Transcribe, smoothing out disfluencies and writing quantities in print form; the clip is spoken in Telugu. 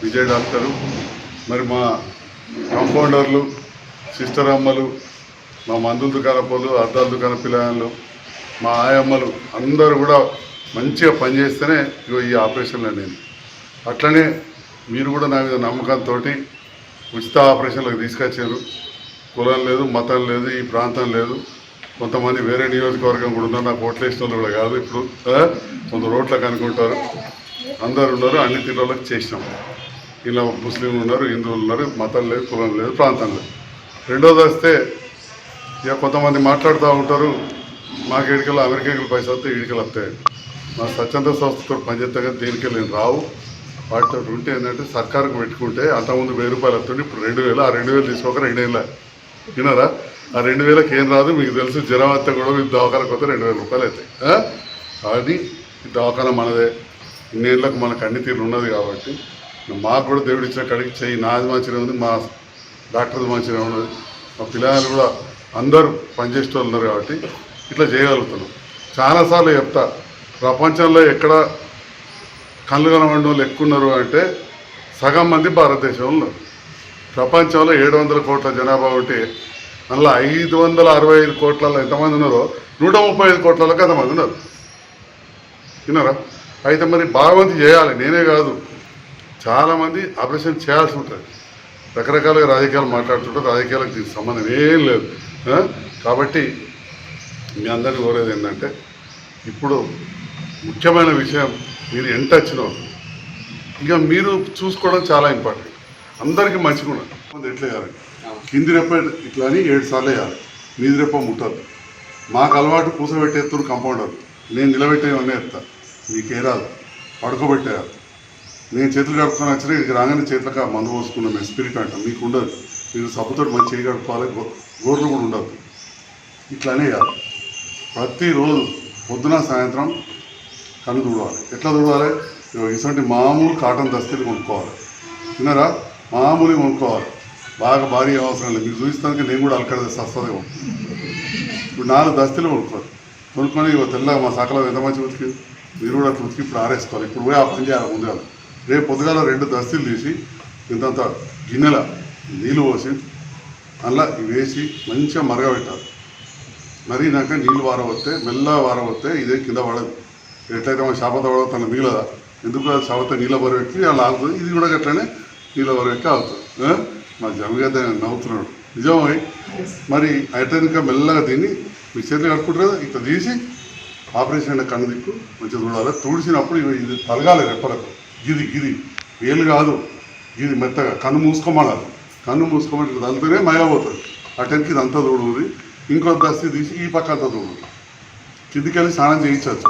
విజయ్ డాక్టరు, మరి మా కాంపౌండర్లు, సిస్టర్ అమ్మలు, మా మందుల దుకాణపోలు, అద్దాల దుకాణ పిల్లలు, మా ఆయమ్మలు అందరూ కూడా మంచిగా పనిచేస్తేనే ఇగో ఈ ఆపరేషన్లో నేను. అట్లనే మీరు కూడా నా మీద నమ్మకంతో ఉచిత ఆపరేషన్లకు తీసుకొచ్చారు. కులం లేదు, మతం లేదు, ఈ ప్రాంతం లేదు. కొంతమంది వేరే నియోజకవర్గం కూడా ఉన్నారు, నాకు ఓట్లు వేసిన వాళ్ళు కూడా కాదు. ఇప్పుడు కొంత రోడ్లకు అనుకుంటారు, అందరు ఉన్నారు. అన్ని తీర్లకు చేసినాం. ఇలా ముస్లింలు ఉన్నారు, హిందువులు ఉన్నారు, మతం లేదు, కులం లేదు, ప్రాంతం లేదు. రెండోది వస్తే ఇక కొంతమంది మాట్లాడుతూ ఉంటారు, మాకు ఇడికలు అమెరికాకి పైసలు వస్తే ఇడికలు వస్తాయి. మా స్వచ్ఛంద సంస్థతో పనిచేస్తే కానీ దేనికి నేను రావు. వాటితో ఉంటే ఏంటంటే సర్కారుకు పెట్టుకుంటే అంతకుముందు 1000 రూపాయలు వస్తుంది, ఇప్పుడు 2000. ఆ 2000 తీసుకోక 2000 విన్నారా? ఆ 2000కి ఏం రాదు. మీకు తెలుసు, జ్వరం వస్తే కూడా మీకు దవాఖానకు వస్తే 2000 రూపాయలు అవుతాయి. కానీ ఈ దవాఖాన మనదే, ఇన్నేళ్ళకు మనకు అన్ని తీరు ఉన్నది. కాబట్టి మాకు కూడా దేవుడు ఇచ్చిన కడికి చెయ్యి నాది మంచిగా ఉంది, మా డాక్టర్ది మంచిగా ఉన్నది, మా పిల్లలు కూడా అందరూ పనిచేసే వాళ్ళు ఉన్నారు. కాబట్టి ఇట్లా చేయగలుగుతున్నాం. చాలాసార్లు చెప్తా, ప్రపంచంలో ఎక్కడ కళ్ళు కనబడిన వాళ్ళు ఎక్కువ ఉన్నారు అంటే సగం మంది భారతదేశంలో ఉన్నారు. ప్రపంచంలో 700 కోట్ల జనాభా ఉంటే అందులో 565 కోట్లలో ఎంతమంది ఉన్నారో 135 కోట్లలోకి అంతమంది ఉన్నారు. విన్నారా? అయితే మరి బాగా చేయాలి, నేనే కాదు, చాలామంది ఆపరేషన్ చేయాల్సి ఉంటుంది. రకరకాలుగా రాజకీయాలు మాట్లాడుతుంటారు, రాజకీయాలకు దీనికి సంబంధం ఏం లేదు. కాబట్టి మీ అందరినీ కోరేది ఏంటంటే, ఇప్పుడు ముఖ్యమైన విషయం, మీరు ఎంత వచ్చినావు ఇక మీరు చూసుకోవడం చాలా ఇంపార్టెంట్. అందరికీ మంచిగా ఉన్నది. ఎట్లా వేయాలి, కింది రెప్ప ఇట్లా అని 7 సార్లు వేయాలి, మీది రెప్ప ముట్టద్దు. మాకు అలవాటు కూసబెట్టేస్తున్న కంపౌండర్, నేను నిలబెట్టేవన్నీ ఎత్తా, మీకే రాదు, పడుకోబెట్టేయాలి. నేను చేతులు కడుపుకొని వచ్చినా ఇక్కడికి రాగానే చేతులకు ఆ మందు పోసుకున్నాం, మేము స్పిరిట్ అంటాం. మీకు ఉండదు, మీరు సబ్బుతో మంచి చేయి కడుపుకోవాలి, గోర్లు కూడా ఉండదు. ఇట్లానే కాదు, ప్రతిరోజు పొద్దున సాయంత్రం కన్ను తుడవాలి. ఎట్లా తుడవాలి? ఇటువంటి మామూలు కాటన్ దస్తీలు కొనుక్కోవాలి. విన్నారా? మామూలు కొనుక్కోవాలి, బాగా భారీ అవసరం లేదు. మీరు చూపిస్తానికి నేను కూడా అలకడ సస్తదే ఇప్పుడు 4 దస్తీలు కొనుక్కొని తెల్లగా మా సకలం ఎంత మంచి ఉతికి, మీరు కూడా అట్లా ఉతికి ఇప్పుడు ఆరేసుకోవాలి. ఇప్పుడు పోయి ఆ పని చేయాలి. ముందుగా రేపు పొద్దుగాల 2 దస్తీలు తీసి ఇంతంత గిన్నెల నీళ్ళు పోసి అలా వేసి మంచిగా మరగబెట్టాలి. మరినాక నీళ్ళు వారవస్తే, మెల్లగా వారవస్తే ఇదే కింద పడదు. ఎట్లయితే మా శాపత పడవ తన మిగిలదా, ఎందుకు అది శాపత నీళ్ళ బరవెక్కి అలా ఆగుతుంది. ఇది కూడా అట్లనే నీళ్ళ బరవెక్కి ఆగుతుంది. మా జమగద్ద నవ్వుతున్నాడు, నిజమై. మరి అయితే ఇంకా మెల్లగా తిని మీ చేతులు కట్టుకుంటారు కదా, ఇట్లా తీసి ఆపరేషన్ అయిన కన్ను దిక్కు మంచిగా చూడాలి. తుడిచినప్పుడు ఇది తలగాలి రెప్పలకు, గిది వేలు కాదు, ఇది మెత్తగా కన్ను మూసుకోమనాలి. కన్ను మూసుకోమని తలితేనే మైలపోతుంది. అటెన్కి ఇదంతా తోడుంది. ఇంకో దస్తీ తీసి ఈ పక్క అంతా తోడు, కిందికి వెళ్ళి స్నానం చేయించవచ్చు.